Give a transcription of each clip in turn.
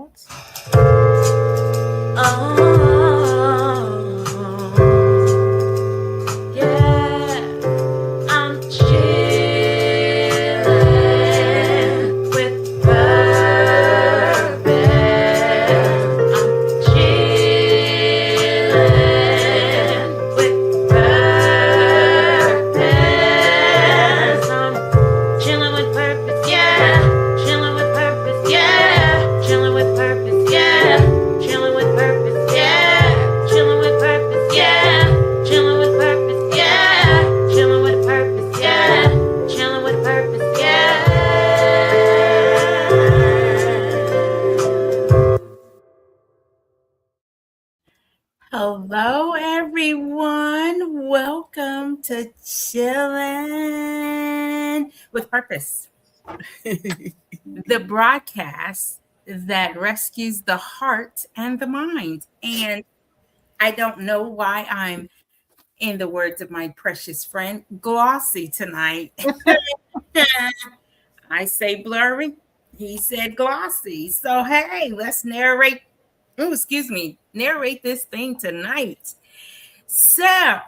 notes. Yeah, I'm chilling with purpose. I'm chilling with purpose. I'm chilling with purpose, yeah. Chilling with purpose, yeah. Chilling with purpose, yeah. Chilling with purpose, yeah. Chilling with purpose, yeah. Chilling with purpose, yeah. Chilling with purpose, yeah. Chilling with purpose, yeah. Hello, everyone. Welcome to Chillin' with Purpose, the broadcast that rescues the heart and the mind. And I don't know why I'm, in the words of my precious friend, glossy tonight. I say blurry. He said glossy. So, hey, let's narrate. Oh, excuse me, narrate this thing tonight. So,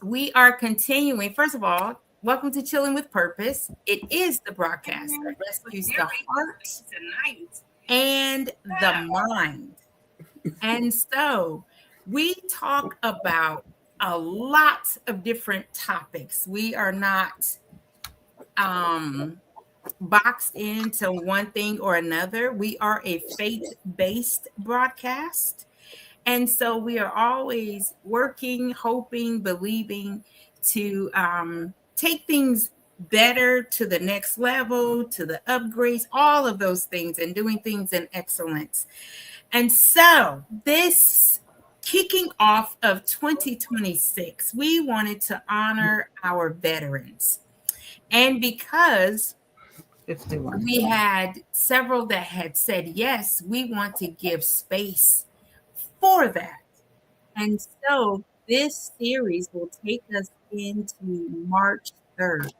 we are continuing. First of all, welcome to Chilling with Purpose. It is the broadcast that rescues the heart tonight and the mind. And so we talk about a lot of different topics. We are not boxed into one thing or another. We are a faith-based broadcast. And so we are always working, hoping, believing to take things better to the next level, to the upgrades, all of those things, and doing things in excellence. And so this kicking off of 2026, we wanted to honor our veterans. And because 51. we had several that had said, yes, we want to give space for that. And so this series will take us into March 3rd.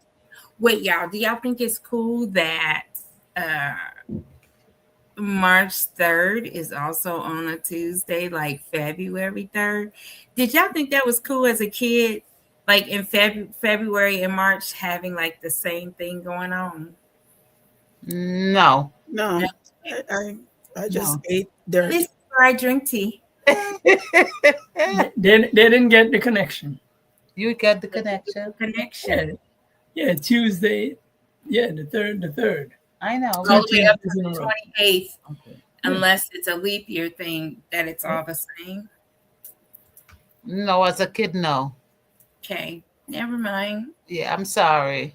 Wait, y'all, do y'all think it's cool that uh, March 3rd is also on a Tuesday, like February 3rd? Did y'all think that was cool as a kid? Like in February and March having like the same thing going on? No. No, I just ate dirt. This is where I drink tea. They didn't get the connection. You get the connection. Connection. Yeah, Tuesday. Yeah, the third. I know. All the way up to in a the row. 28th, Okay. unless it's a leap year thing that it's all the same. No, as a kid, no. Okay, never mind. Yeah, I'm sorry.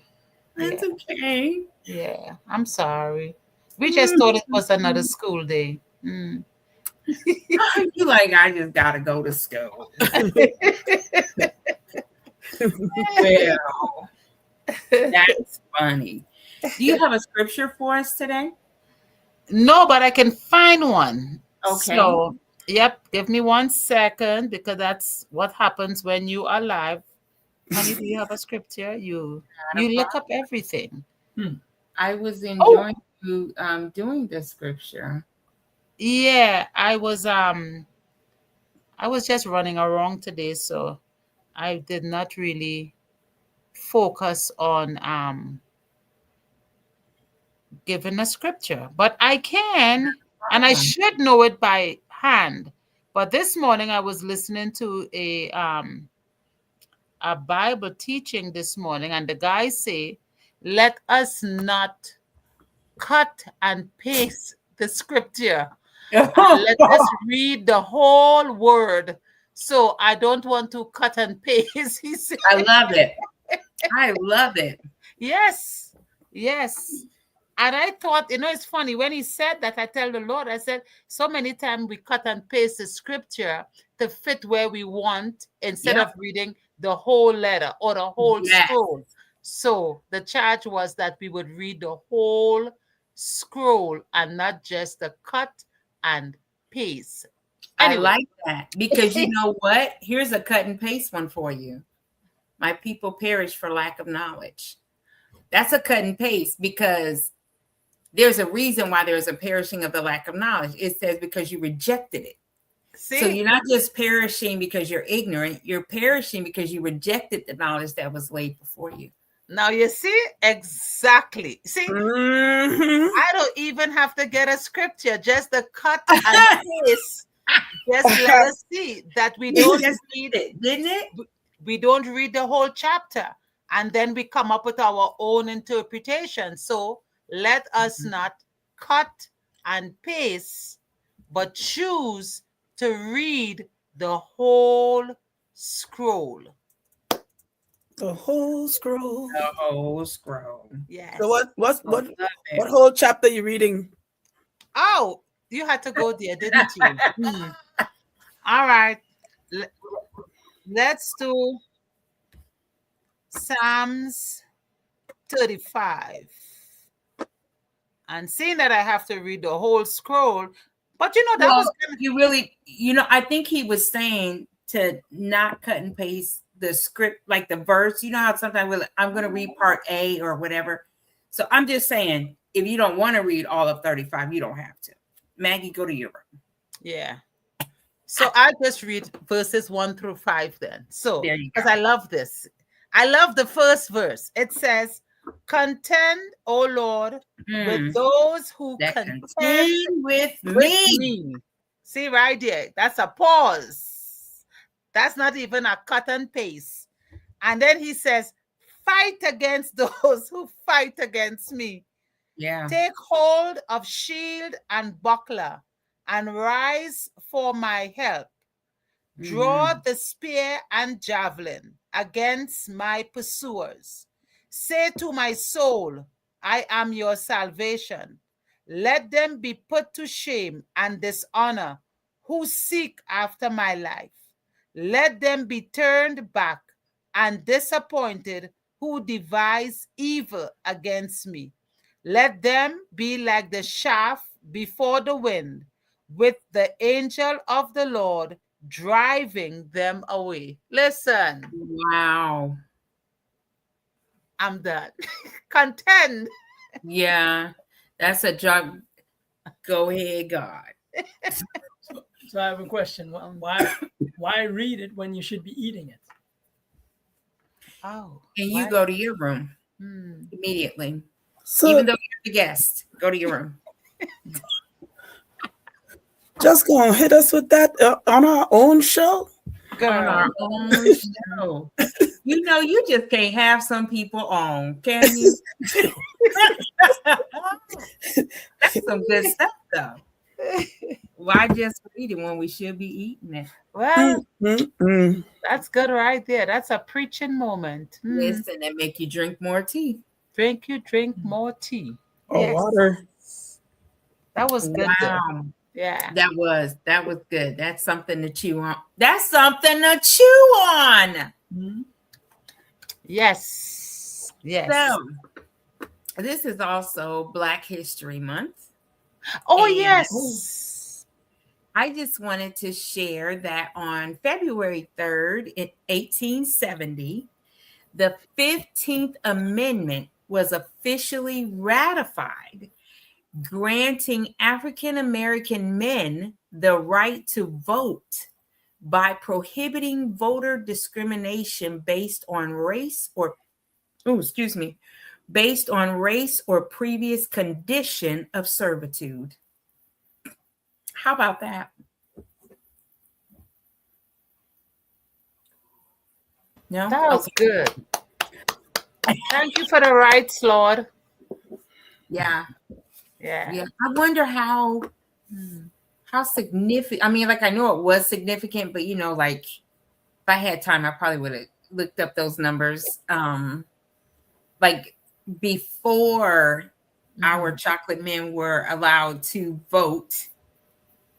That's okay. Yeah, I'm sorry. We just thought it was another school day. Mm. You like, I just gotta go to school. Well, that's funny. Do you have a scripture for us today? No, but I can find one. Okay. So, yep, give me 1 second because that's what happens when you are live. Honey, do you have a scripture? You look up everything. I was enjoying you doing the scripture. Yeah, I was just running around today, so I did not really focus on giving a scripture, but I can, and I should know it by hand. But this morning I was listening to a Bible teaching this morning, and the guy say, "Let us not cut and paste the scripture. Let us read the whole word." So I don't want to cut and paste. He said, I love it. I love it. Yes. And I thought, it's funny when he said that, I tell the Lord, I said, so many times we cut and paste the scripture to fit where we want instead of reading the whole letter or the whole scroll. So the charge was that we would read the whole scroll and not just the cut and paste. Anyway. I like that because you know what? Here's a cut and paste one for you. My people perish for lack of knowledge. That's a cut and paste because there's a reason why there's a perishing of the lack of knowledge. It says because you rejected it. See? So you're not just perishing because you're ignorant. You're perishing because you rejected the knowledge that was laid before you. Now you see exactly. See, Mhm. I don't even have to get a scripture, just the cut and paste. Just let us see that we It don't just read did it, didn't it? we don't read the whole chapter, and then we come up with our own interpretation. So let us not cut and paste, but choose to read the whole scroll. The whole scroll. The whole scroll. Yes. So what Love it. what whole chapter you reading? Oh, you had to go there, didn't you? Hmm. All right. Let's do Psalms 35. And seeing that I have to read the whole scroll, but you know, that Well, was kind of, you really, I think he was saying to not cut and paste the script, like the verse. You know how sometimes I'm going to read part A or whatever. So I'm just saying, if you don't want to read all of 35, you don't have to. Maggie, go to your room. yeah. So I just read verses 1 through 5 then. So, There you because go. I love this. I love the first verse. It says, contend, O Lord, with those who That contend contend with with me. me. See right there. That's a pause. That's not even a cut and paste. And then he says, fight against those who fight against me. Yeah. Take hold of shield and buckler and rise for my help. Draw the spear and javelin against my pursuers. Say to my soul, I am your salvation. Let them be put to shame and dishonor who seek after my life. Let them be turned back and disappointed who devise evil against me. Let them be like the shaft before the wind, with the angel of the Lord driving them away. Listen, Wow. I'm done. Contend. Yeah. That's a job. Go ahead, God. So I have a question. Why read it when you should be eating it? Oh, And you why- go to your room Hmm. immediately. So Even though you're the guest, go to your room. just gonna hit us with that on our own show. On our Girl, own show. You just can't have some people on, can you? That's some good stuff, though. Why just read it when we should be eating it? well, Mm. that's good right there. That's a preaching moment. Hmm. Listen, and make you drink more tea. Drink more tea. Or Yes. water. That was good. Though. Wow. Yeah. That was good. That's something to chew on. That's something to chew on. Yes. Yes. So, this is also Black History Month. Oh, and- yes. I just wanted to share that on February 3rd, in 1870, the 15th Amendment was officially ratified, granting African American men the right to vote by prohibiting voter discrimination based on race or previous condition of servitude. How about that? No? That was Okay. good. Thank you for the rights, Lord. Yeah. Yeah. Yeah. I wonder how significant. I mean, like, I know it was significant, but like, if I had time, I probably would have looked up those numbers. Like, before our chocolate men were allowed to vote,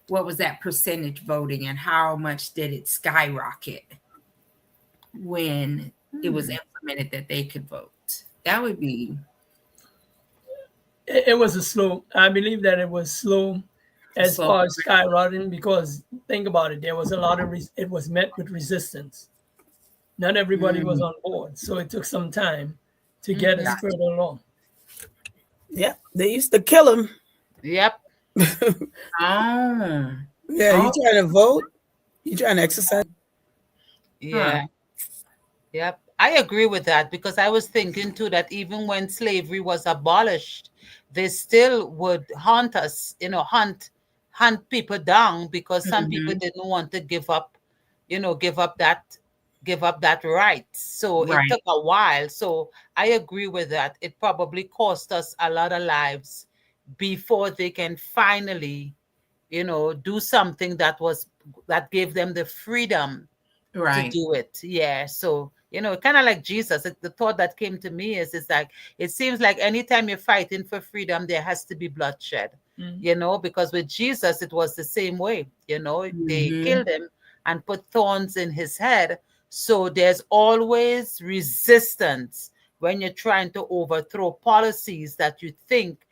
what was that percentage voting, and how much did it skyrocket when it was implemented that they could vote? That would be. It was I believe that it was slow as Slow. far as skyrocketing, because think about it, there was a lot of it was met with resistance. Not everybody was on board, so it took some time to get us further along. Yeah, they used to kill him. Yep. Oh. Yeah, you Oh. trying to vote? You trying to exercise? Yeah. Yep. I agree with that because I was thinking too that even when slavery was abolished, they still would hunt us, hunt people down because some people Mhm. didn't want to give up, give up that right. So it Right. took a while. So I agree with that. It probably cost us a lot of lives before they can finally, do something that gave them the freedom to Right. do it. Yeah. So, kind of like Jesus, the thought that came to me is like, it seems like anytime you're fighting for freedom, there has to be bloodshed, because with Jesus, it was the same way, they Mhm. killed him and put thorns in his head. So there's always resistance when you're trying to overthrow policies that you think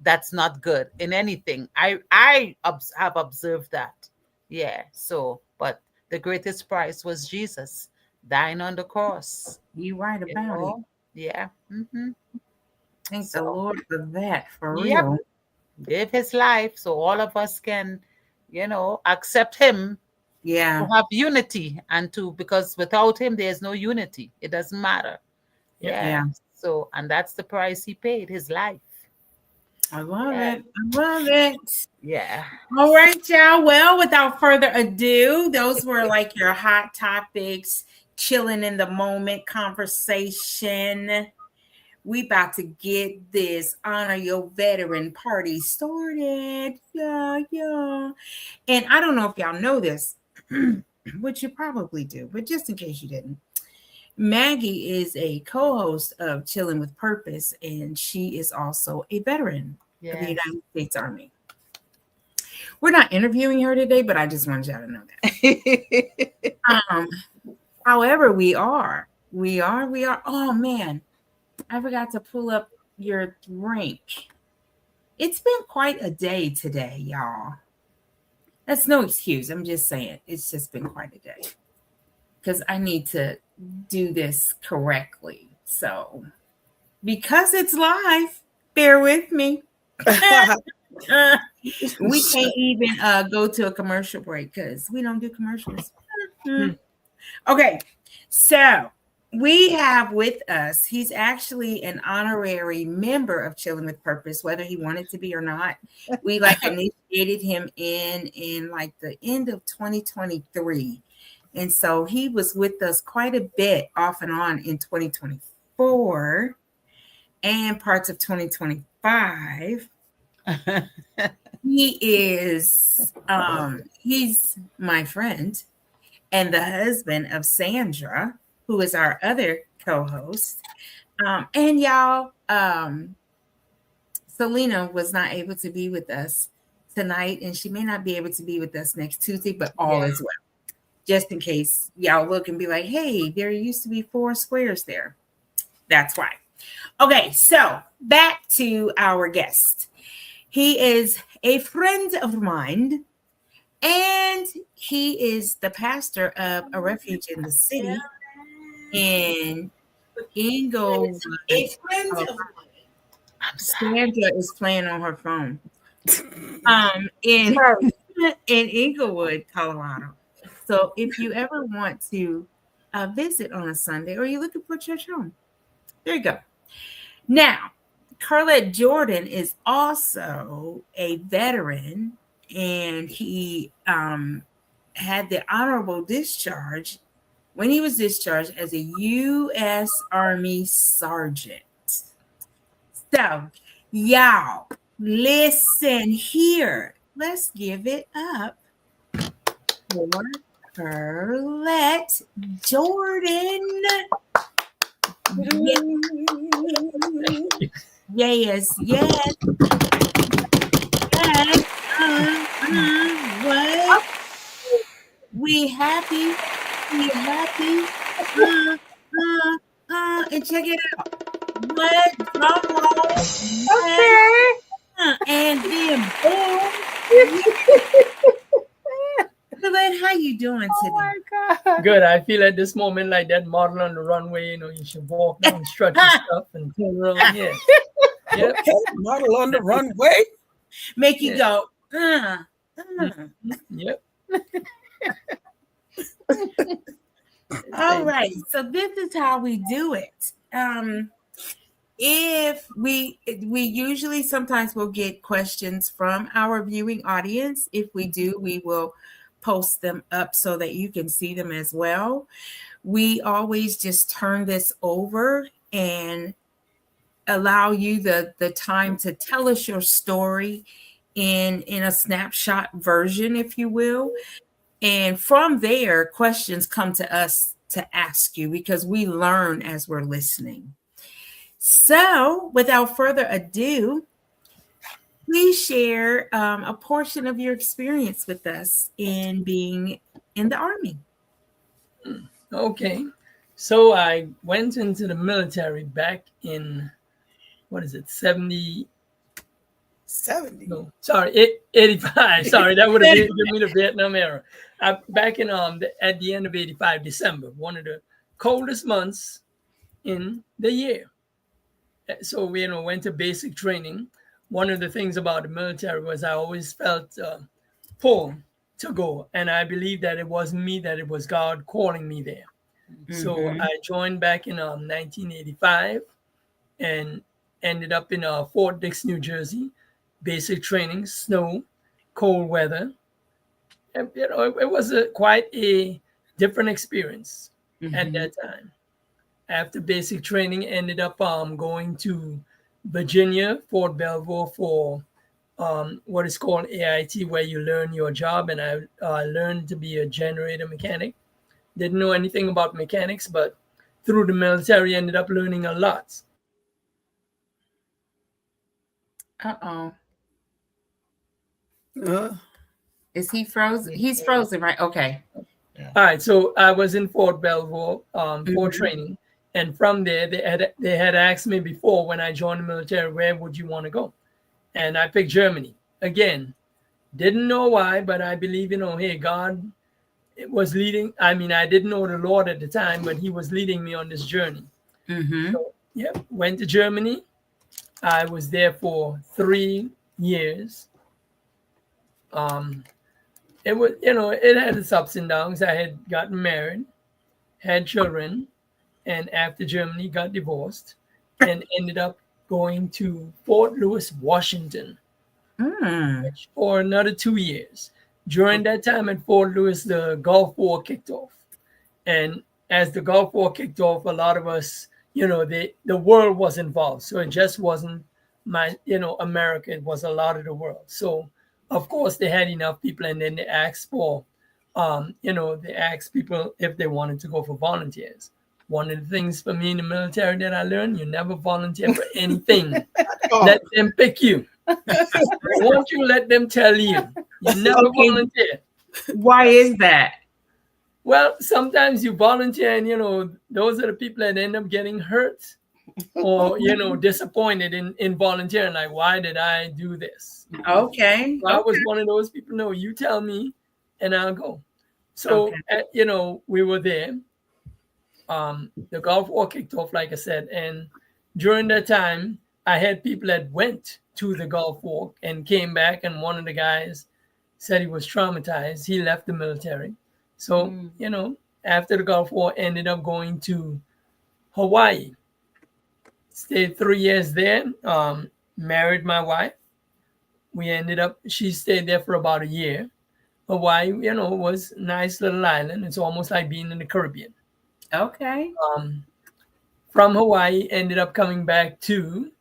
that's not good in anything. I have observed that. Yeah. So, but the greatest price was Jesus dying on the cross. You right about it. Yeah. Thank the So, Lord for that, for yep, real. gave his life so all of us can, accept him to Yeah. have unity and because without him, there's no unity. It doesn't matter. Yep. Yeah. Yeah. So, and that's the price he paid, his life. I love Yeah. it. I love it. Yeah. All right, y'all. Well, without further ado, those were like your hot topics, chilling in the moment conversation. We about to get this honor your veteran party started. Yeah, yeah. And I don't know if y'all know this, which you probably do, but just in case you didn't, Maggie is a co-host of Chilling with Purpose, and she is also a veteran of the Yes. United States Army. We're not interviewing her today, but I just wanted y'all to know that. However, we are. Oh man, I forgot to pull up your drink. It's been quite a day today, y'all. That's no excuse. I'm just saying it's just been quite a day because I need to do this correctly. So, because it's live, bear with me. We can't even go to a commercial break because we don't do commercials. Okay, so we have with us, he's actually an honorary member of Chilling with Purpose, whether he wanted to be or not. We initiated him in like the end of 2023. And so he was with us quite a bit off and on in 2024 and parts of 2025. He is he's my friend and the husband of Sandra, who is our other co-host. And y'all, Selena was not able to be with us tonight, and she may not be able to be with us next Tuesday, but all is well. Just in case y'all look and be like, hey, there used to be 4 squares there. That's why. Okay, so back to our guest. He is a friend of mine, and he is the pastor of a refuge in the city in Inglewood. Sandra is playing on her phone. In Inglewood, Colorado. So if you ever want to visit on a Sunday or you're looking for a church home, there you go. Now, Carlette Jordan is also a veteran, and he had the honorable discharge when he was discharged as a U.S. Army sergeant. So, y'all, listen here. Let's give it up for Carlette Jordan. Yes. What? We happy. And check it out. What? Drum roll. Okay. And then boom. Colette, how you doing today? Oh my God. Good. I feel at this moment like that model on the runway. You should walk down, strut your stuff, and turn around. Yeah. Yep. Okay, model on the runway. Make you Yeah. go, Yep. All right. So this is how we do it. If we usually sometimes we'll get questions from our viewing audience. If we do, we will post them up so that you can see them as well. We always just turn this over and allow you the time to tell us your story in a snapshot version, if you will. And from there, questions come to us to ask you because we learn as we're listening. So, without further ado, please share a portion of your experience with us in being in the Army. Okay. So I went into the military back in, 70? 70. No, sorry, 85. Sorry, that would have given me the Vietnam era. Back in at the end of 85, December, one of the coldest months in the year. So we went to basic training. One of the things about the military was I always felt pulled to go, and I believe that it wasn't me, that it was God calling me there. So I joined back in 1985 and ended up in Fort Dix, New Jersey. Basic training, snow, cold weather. And, it was quite a different experience at that time. After basic training, ended up going to Virginia, Fort Belvoir for what is called AIT, where you learn your job. And I learned to be a generator mechanic. Didn't know anything about mechanics, but through the military, ended up learning a lot. Is he frozen? He's frozen, right? Okay. Yeah. All right. So I was in Fort Belvoir for training. And from there, they had asked me before when I joined the military, where would you want to go? And I picked Germany. Again, didn't know why, but I believe, hey, God was leading. I mean, I didn't know the Lord at the time, but he was leading me on this journey. So, went to Germany. I was there for 3 years. It was, it had its ups and downs. I had gotten married, had children, and after Germany got divorced and ended up going to Fort Lewis, Washington for another 2 years. During that time at Fort Lewis, the Gulf War kicked off. And as the Gulf War kicked off, a lot of us, the world was involved. So it just wasn't America. It was a lot of the world. So, of course, they had enough people, and then they asked for, they asked people if they wanted to go for volunteers. One of the things for me in the military that I learned, you never volunteer for anything. Let them pick you. Won't you let them tell you? You never volunteer. Why is that? Well, sometimes you volunteer and, those are the people that end up getting hurt or, disappointed in volunteering. Like, why did I do this? Okay. So I was one of those people. No, you tell me and I'll go. So, we were there. The Gulf War kicked off, like I said. And during that time, I had people that went to the Gulf War and came back. And one of the guys said he was traumatized. He left the military. So, after the Gulf War, ended up going to Hawaii. Stayed 3 years there. Married my wife. She stayed there for about a year. Hawaii, was a nice little island. It's almost like being in the Caribbean. Okay. From Hawaii, ended up coming back to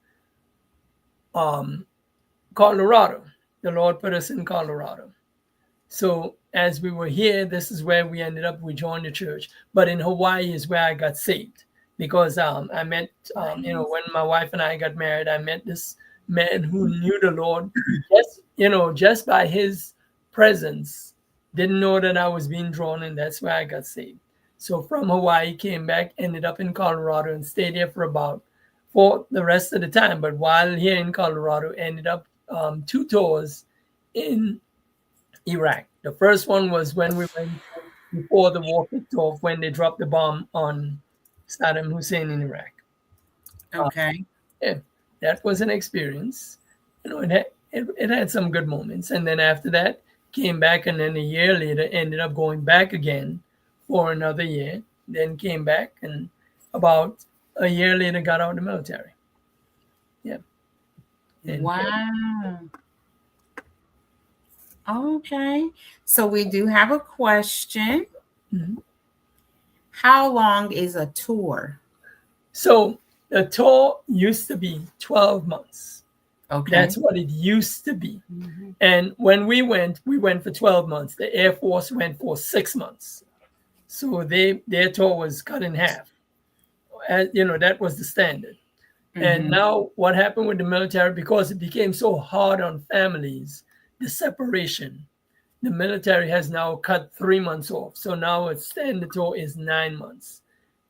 Colorado. The Lord put us in Colorado. So as we were here, this is where we ended up. We joined the church. But in Hawaii is where I got saved. Because I met, when my wife and I got married, I met this man who knew the Lord just by his presence. Didn't know that I was being drawn, and that's where I got saved. So from Hawaii, came back, ended up in Colorado, and stayed here for the rest of the time. But while here in Colorado, ended up 2 tours in Iraq. The first one was when we went before the war kicked off, when they dropped the bomb on Saddam Hussein in Iraq. Okay. that was an experience. It had some good moments. And then after that, came back, and then a year later ended up going back again for another year. Then came back, and about a year later got out of the military. Yeah. And Wow. Okay. So we do have a question. Mhm. How long is a tour? So the tour used to be 12 months. Okay. That's what it used to be. Mm-hmm. And when we went for 12 months. The Air Force went for 6 months. So their tour was cut in half. That was the standard. And now what happened with the military, because it became so hard on families, the separation, the military has now cut 3 months off. So now its standard tour is 9 months.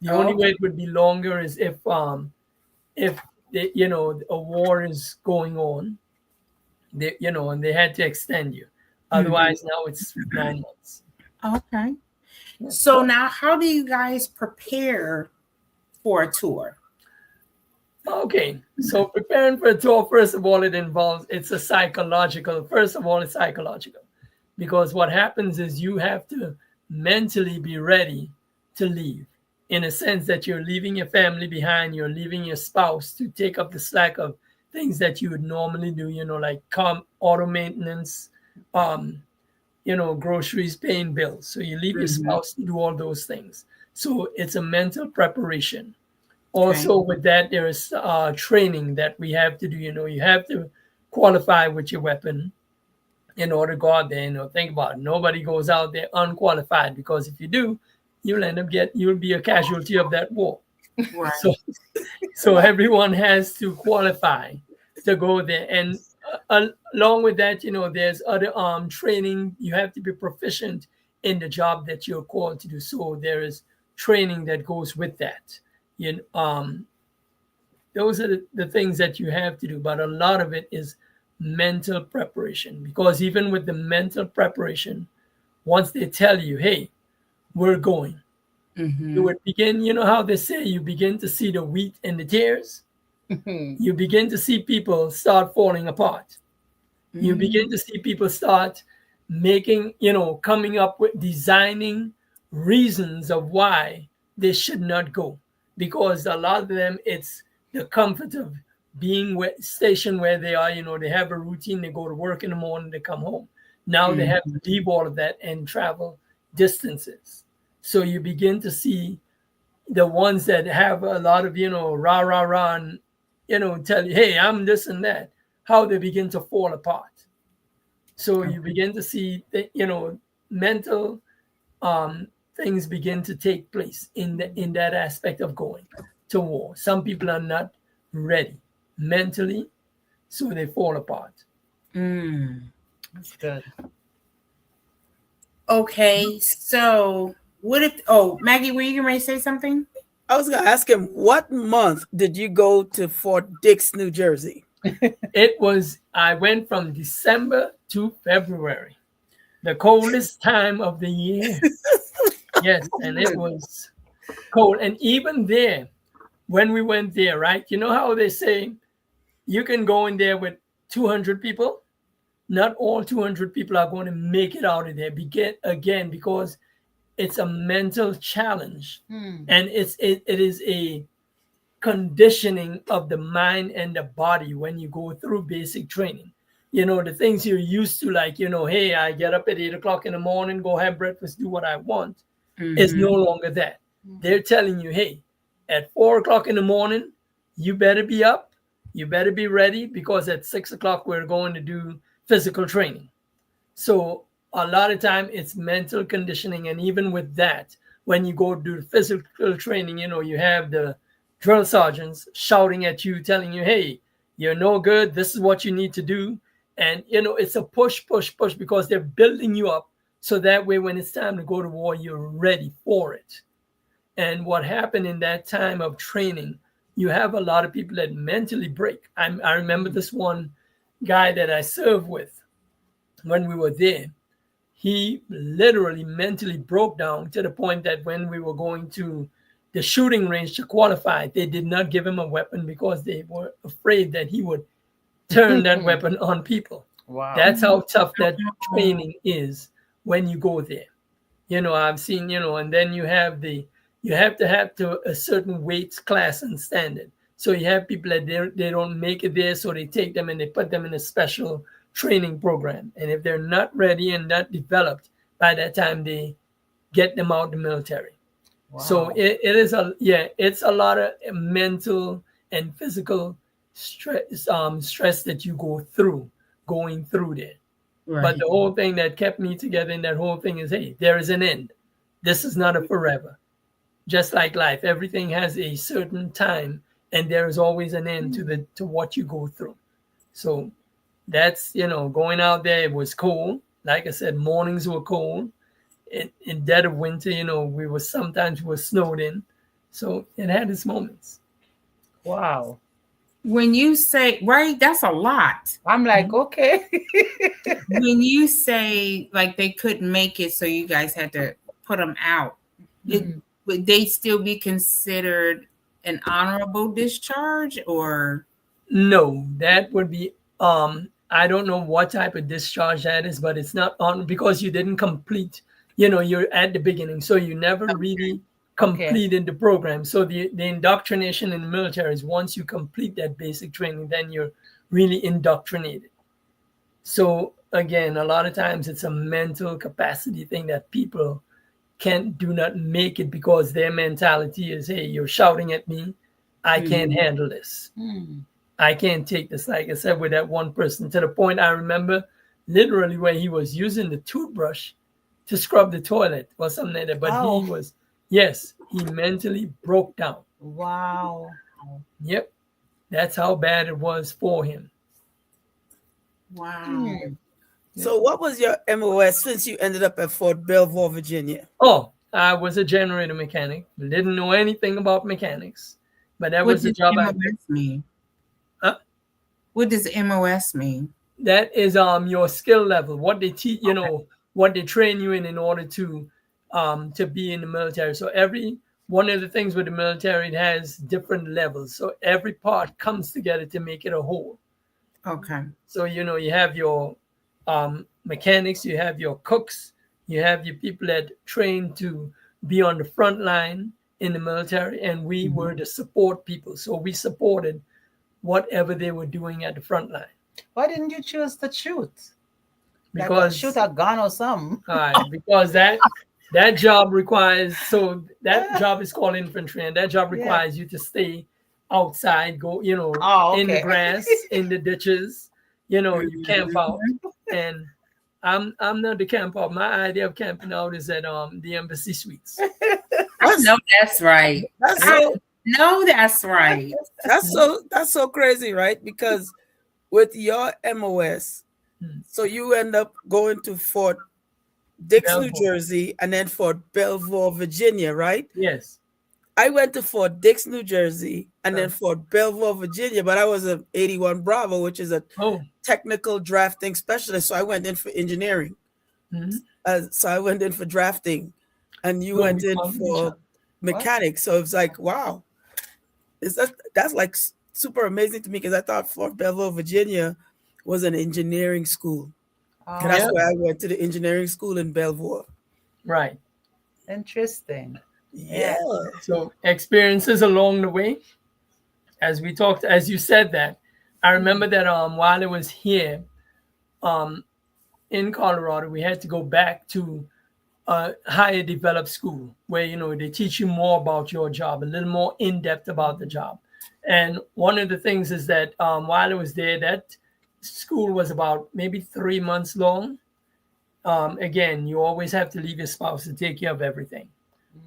The only way it would be longer is if a war is going on, and they had to extend you. Otherwise, now it's 9 months. Okay. So now, how do you guys prepare for a tour? Okay, so preparing for a tour, first of all, it's psychological, because what happens is you have to mentally be ready to leave, in a sense that you're leaving your family behind, you're leaving your spouse to take up the slack of things that you would normally do, like auto maintenance, groceries, paying bills. So you leave your spouse to do all those things. So it's a mental preparation. Also, with that, there is training that we have to do. You have to qualify with your weapon in order to go out there. Think about it. Nobody goes out there unqualified, because if you do, you'll be a casualty of that war. Right. So everyone has to qualify to go there. And along with that, there's other training. You have to be proficient in the job that you're called to do. So there is training that goes with that. Those are the things that you have to do, but a lot of it is mental preparation, because even with the mental preparation, once they tell you, hey, we're going, you would begin, how they say, you begin to see the wheat and the tares. You begin to see people start falling apart. You begin to see people start making, coming up with designing reasons of why they should not go. Because a lot of them, it's the comfort of being stationed where they are. They have a routine. They go to work in the morning, they come home. Now they have to leave all of that and travel distances. So you begin to see the ones that have a lot of, rah, rah, rah, and, tell you, hey, I'm this and that, how they begin to fall apart. So you begin to see, mental things begin to take place in that aspect of going to war. Some people are not ready mentally, so they fall apart. That's good. Okay, so what if? Maggie, were you going to say something? I was going to ask him, what month did you go to Fort Dix, New Jersey? I went from December to February, the coldest time of the year. Yes, and it was cold. And even there, when we went there, right? You know how they say you can go in there with 200 people? Not all 200 people are going to make it out of there again, because it's a mental challenge. And it is a conditioning of the mind and the body when you go through basic training. The things you're used to, like, hey, I get up at 8 o'clock in the morning, go have breakfast, do what I want. It's no longer that. They're telling you, hey, at 4 o'clock in the morning, you better be up, you better be ready, because at 6 o'clock we're going to do physical training. So a lot of time it's mental conditioning. And even with that, when you go do the physical training, you have the drill sergeants shouting at you, telling you, hey, you're no good, this is what you need to do. And it's a push, because they're building you up. So that way, when it's time to go to war, you're ready for it. And what happened in that time of training, you have a lot of people that mentally break. I remember this one guy that I served with when we were there. He literally mentally broke down to the point that when we were going to the shooting range to qualify. They did not give him a weapon because they were afraid that he would turn that weapon on people. Wow. That's how tough that training is when you go there. I've seen, and then you have to have to a certain weight class and standard. So you have people that they don't make it there, so they take them and they put them in a special training program. And if they're not ready and not developed by that time, they get them out of the military. Wow. So it's a lot of mental and physical stress that you go through going through there. Right. But the whole thing that kept me together in that whole thing is, hey, there is an end. This is not a forever. Just like life, everything has a certain time, and there is always an end to what you go through. So that's, going out there, it was cold. Like I said, mornings were cold. In dead of winter, we were snowed in. So it had its moments. Wow. When you say, right, that's a lot. I'm like, okay. When you say like they couldn't make it, so you guys had to put them out, would they still be considered an honorable discharge or? No, that would be, I don't know what type of discharge that is, but it's not on because you didn't complete, you're at the beginning. So you never really completed the program. So the indoctrination in the military is once you complete that basic training, then you're really indoctrinated. So again, a lot of times it's a mental capacity thing that people do not make it because their mentality is, hey, you're shouting at me. I can't handle this. I can't take this. Like I said, with that one person, to the point I remember literally where he was using the toothbrush to scrub the toilet or something like that. But he mentally broke down. Wow. Yep. That's how bad it was for him. Wow. So what was your MOS since you ended up at Fort Belvoir, Virginia? Oh, I was a generator mechanic. Didn't know anything about mechanics, but that was the job. What does MOS mean? Huh? What does MOS mean? That is your skill level. What they teach, what they train you in order to be in the military. So one of the things with the military, it has different levels. So every part comes together to make it a whole. Okay. So you have your mechanics, you have your cooks, you have your people that train to be on the front line in the military, and we were the support people. So we supported whatever they were doing at the front line. Why didn't you choose to shoot? Because shoot a gun or something. Because that job requires, so that job is called infantry, and that job requires you to stay outside, go, in the grass, in the ditches, you camp out. And I'm not the camp out. My idea of camping out is at the Embassy Suites. No, that's right. That's right. That's so crazy, right? Because with your MOS, so you end up going to Fort Dix, New Jersey, and then Fort Belvoir, Virginia, right? Yes. I went to Fort Dix, New Jersey, and then Fort Belvoir, Virginia, but I was an 81 Bravo, which is a technical drafting specialist. So I went in for engineering. So I went in for drafting, and you went in for mechanics. So it's like, wow, that's like super amazing to me because I thought Fort Belvoir, Virginia was an engineering school. And that's why I went to the engineering school in Belvoir. Right. Interesting. Yeah. So experiences along the way, as we talked, as you said that, I remember that while I was here in Colorado, we had to go back to a higher developed school where, they teach you more about your job, a little more in depth about the job. And one of the things is that while I was there, that school was about maybe 3 months long. Again, you always have to leave your spouse to take care of everything,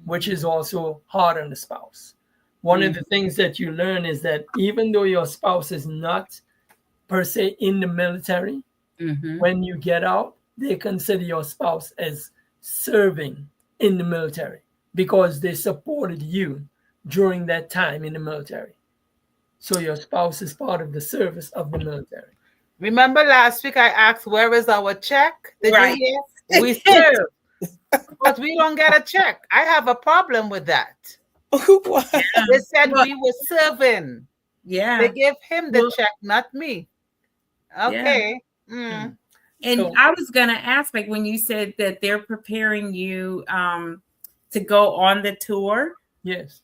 which is also hard on the spouse. One of the things that you learn is that even though your spouse is not per se in the military, when you get out, they consider your spouse as serving in the military because they supported you during that time in the military. So your spouse is part of the service of the military. Remember last week I asked, where is our check? Did you hear? We serve, but we don't get a check. I have a problem with that. What? They said we were serving. Yeah. They gave him the Well- check, not me. Okay. Mm. And So- I was gonna ask, like, when you said that they're preparing you to go on the tour, Yes.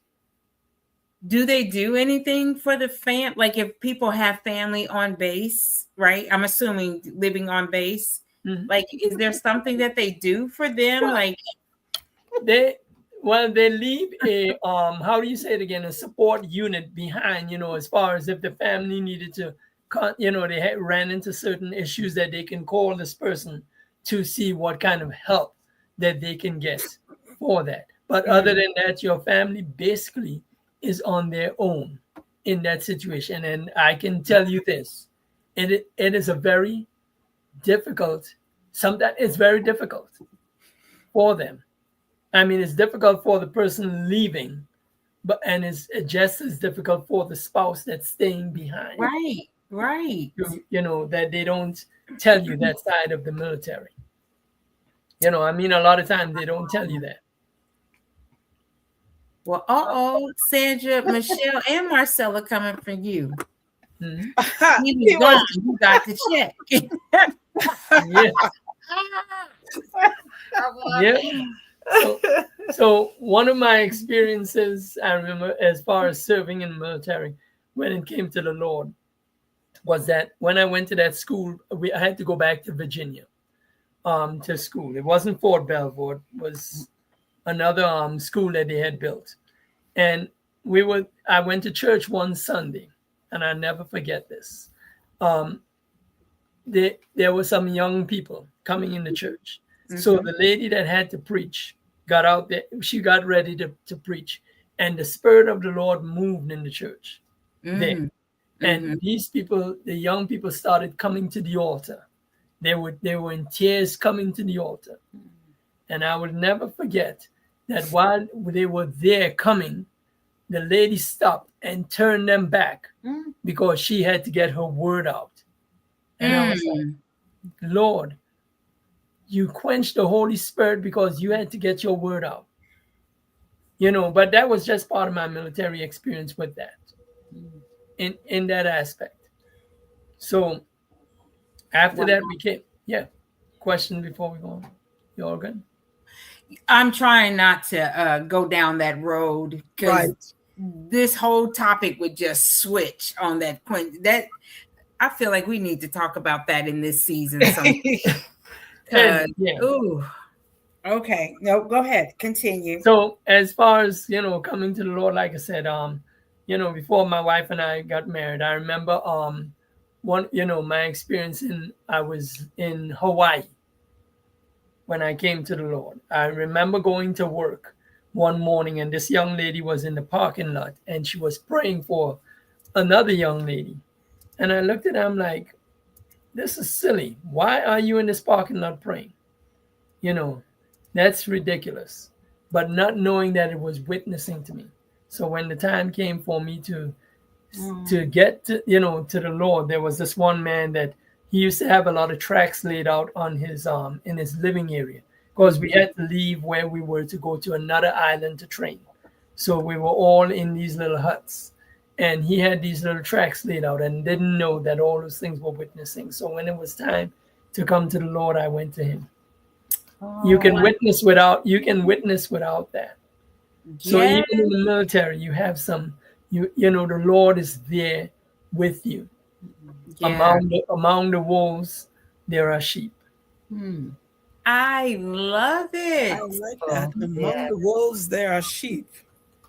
do they do anything for the fam? Like, if people have family on base, right? I'm assuming living on base. Mhm. Like, is there something that they do for them? Like, They leave a how do you say it again, a support unit behind, you know, as far as if the family needed to you know, they ran into certain issues, that they can call this person to see what kind of help that they can get for that. But other than that, your family basically is on their own in that situation. And I can tell you this, it is a very difficult, sometimes it's very difficult for them. I mean, it's difficult for the person leaving, and it's just as difficult for the spouse that's staying behind. right. You know, that they don't tell you that side of the military. You know, I mean, a lot of times they don't tell you that. Well, Sandra, Michelle, and Marcella coming for you. Mhm. He was gone. You got the check. Yeah. Yeah. So one of my experiences, I remember, as far as serving in the military, when it came to the Lord, was that when I went to that school, I had to go back to Virginia, to school. It wasn't Fort Belvoir; it was another school that they had built. And I went to church one Sunday, and I never forget this. There were some young people coming in the church. So the lady that had to preach got out there. She got ready to preach, and the Spirit of the Lord moved in the church there. And these people, the young people, started coming to the altar. They were in tears coming to the altar. And I will never forget that while they were there coming, the lady stopped and turned them back because she had to get her word out. And I was like, Lord, you quenched the Holy Spirit because you had to get your word out. You know, but that was just part of my military experience with that, in that aspect. So after that, we came. Yeah. Question before we go on. You all good? I'm trying not to go down that road because this whole topic would just switch on that point. That I feel like we need to talk about that in this season. Ooh. Okay. No, go ahead. Continue. So as far as, you know, coming to the Lord, like I said, you know, before my wife and I got married, I remember my experience I was in Hawaii when I came to the Lord. I remember going to work one morning, and this young lady was in the parking lot, and she was praying for another young lady. And I looked at her, I'm like, this is silly. Why are you in this parking lot praying? You know, that's ridiculous. But not knowing that it was witnessing to me. So when the time came for me to get to the Lord, there was this one man that he used to have a lot of tracts laid out on his in his living area, because we had to leave where we were to go to another island to train. So we were all in these little huts, and he had these little tracts laid out and didn't know that all those things were witnessing. So when it was time to come to the Lord, I went to him. You can witness without that. So even in the military, you have some, you know, the Lord is there with you. Among the wolves, there are sheep. I love it. I like that. Among the wolves, there are sheep.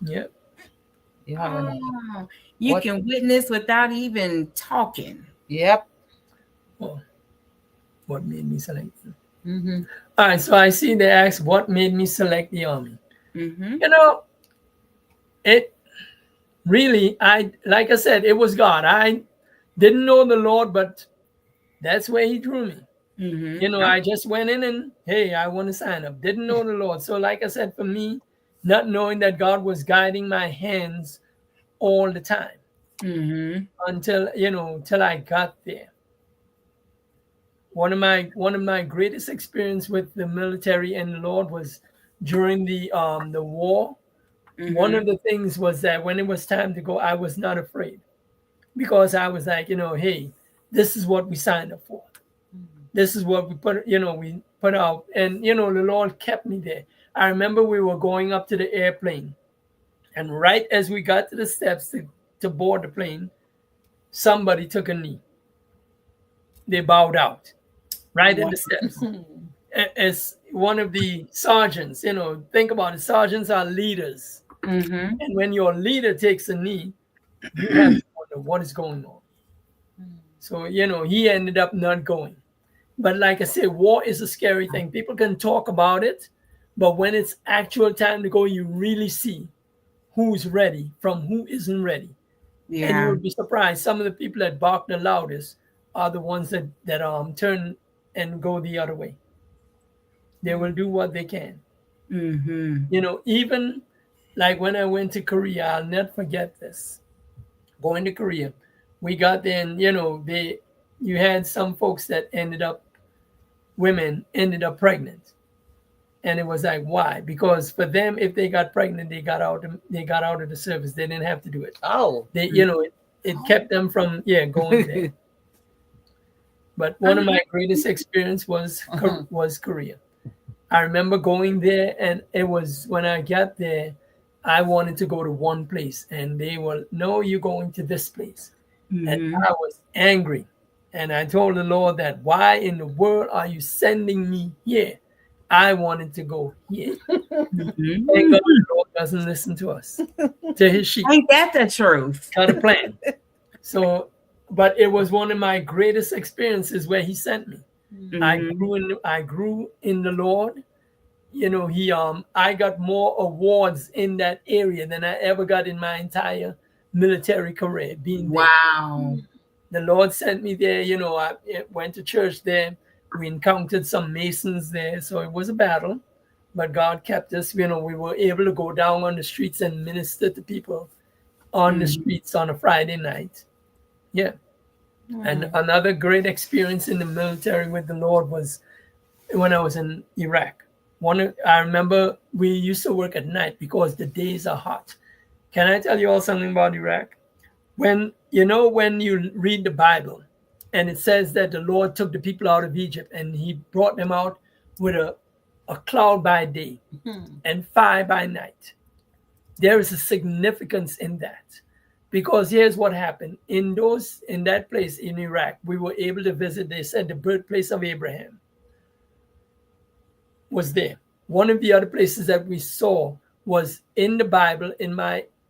Yep. You can witness without even talking. Yep. Well, what made me select them? All right, so I see they ask, what made me select the Army? You know, it really, like I said, it was God. I didn't know the Lord, but that's where he drew me. You know, I just went in and, hey, I want to sign up. Didn't know the Lord. So like I said, for me, not knowing that God was guiding my hands all the time until I got there. One of my greatest experience with the military and the Lord was during the war One of the things was that when it was time to go, I was not afraid, because I was like, hey, this is what we signed up for. This is what we put out. And, the Lord kept me there. I remember we were going up to the airplane, and right as we got to the steps to board the plane, somebody took a knee. They bowed out right in the steps. As one of the sergeants, think about it. Sergeants are leaders. And when your leader takes a knee, you have to wonder what is going on. So, he ended up not going. But like I said, war is a scary thing. People can talk about it, but when it's actual time to go, you really see who's ready from who isn't ready. Yeah. And you would be surprised. Some of the people that bark the loudest are the ones that turn and go the other way. They will do what they can. Even like when I went to Korea, I'll never forget this. Going to Korea, we got there, and you had some folks that women ended up pregnant, and it was like, why? Because for them, if they got pregnant, they got out of the service. They didn't have to do it. It kept them from going there. But one of my greatest experience was Korea. I remember going there, and it was when I got there, I wanted to go to one place, and they were, no, you're going to this place. And I was angry. And I told the Lord that, why in the world are you sending me here? I wanted to go here. Thank God the Lord doesn't listen to us, to his sheep. Ain't that the truth? Got a plan. So, but it was one of my greatest experiences where he sent me. I grew in the Lord. I got more awards in that area than I ever got in my entire military career being there. Wow. The Lord sent me there. I went to church there. We encountered some Masons there. So it was a battle, but God kept us. We were able to go down on the streets and minister to people on the streets on a Friday night. Yeah. And another great experience in the military with the Lord was when I was in Iraq. I remember we used to work at night because the days are hot. Can I tell you all something about Iraq? When you read the Bible and it says that the Lord took the people out of Egypt and he brought them out with a cloud by day and fire by night. There is a significance in that, because here's what happened. In that place in Iraq, we were able to visit, they said, the birthplace of Abraham was there. One of the other places that we saw was in the Bible.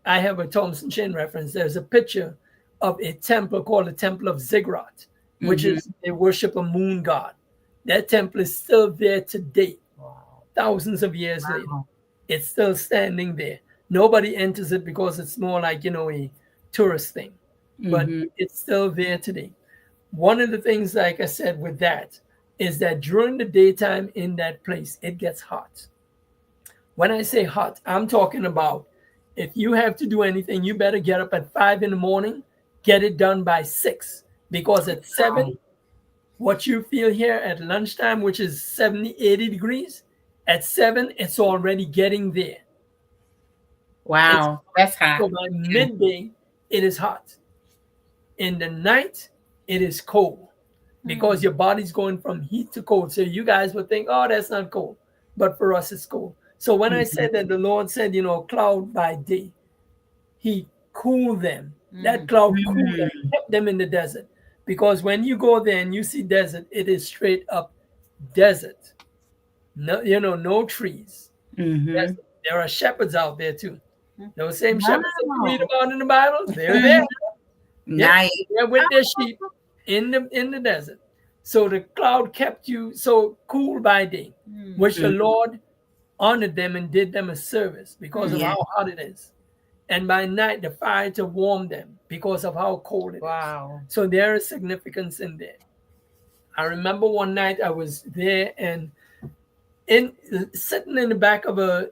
I have a Thompson Chain reference. There's a picture of a temple called the Temple of Ziggurat, which is they worship a moon god. That temple is still there today. Wow. Thousands of years later. It's still standing there. Nobody enters it because it's more like, a tourist thing. But it's still there today. One of the things, like I said, with that is that during the daytime in that place, it gets hot. When I say hot, I'm talking about if you have to do anything, you better get up at 5 a.m, get it done by 6, because at 7, what you feel here at lunchtime, which is 70, 80 degrees, at 7, it's already getting there. Wow, that's hot. So by midday, it is hot. In the night, it is cold, because your body's going from heat to cold. So you guys would think, oh, that's not cold. But for us, it's cold. So when I said that the Lord said, cloud by day, he cooled them. That cloud cooled them, kept them in the desert. Because when you go there and you see desert, it is straight up desert. No, no trees. There are shepherds out there too. Those same shepherds that you read about in the Bible, they're there. Nice. They're with their sheep in the desert. So the cloud kept you so cool by day, which the Lord honored them and did them a service because of how hot it is. And by night, the fire to warm them because of how cold it is. So there is significance in there. I remember one night I was there and sitting in the back of a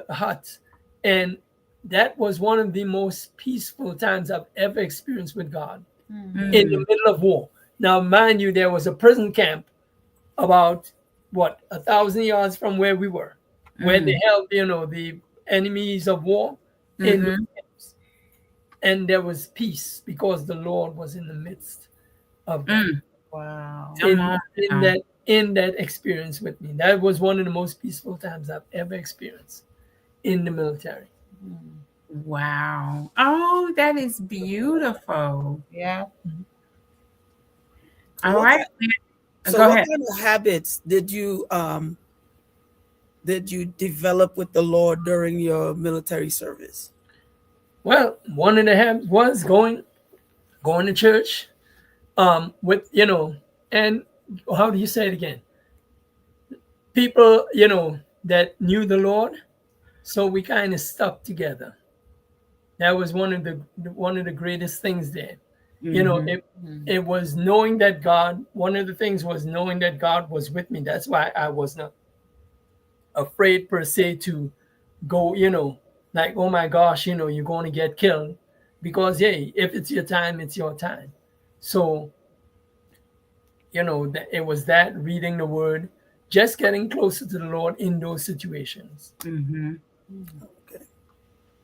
hut, and that was one of the most peaceful times I've ever experienced with God in the middle of war. Now, mind you, there was a prison camp about 1,000 yards from where we were. where they held, the enemies of war in the camps. And there was peace because the Lord was in the midst of them. Wow. In that experience with me. That was one of the most peaceful times I've ever experienced in the military. Wow. Oh, that is beautiful. Yeah. All right. So Go what ahead. kind of habits did you develop with the Lord during your military service? Well, one of the habits was going to church, with, and how do you say it again? People, that knew the Lord, so we kind of stuck together. That was one of the greatest things there. It was knowing that God. One of the things was knowing that God was with me. That's why I was not afraid per se to go. Like, oh my gosh, you're going to get killed, because hey, if it's your time, it's your time. So, it was that reading the Word, just getting closer to the Lord in those situations. Okay.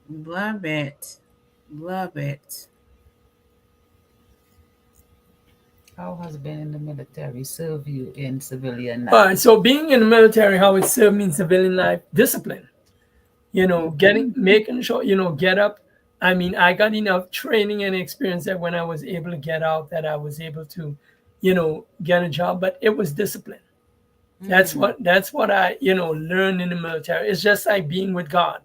Love it. Love it. How has being in the military serve you in civilian life? All right. So being in the military, how it served me in civilian life, discipline. Making sure, get up. I mean, I got enough training and experience that when I was able to get out, that I was able to, get a job, but it was discipline. That's what I, learned in the military. It's just like being with God.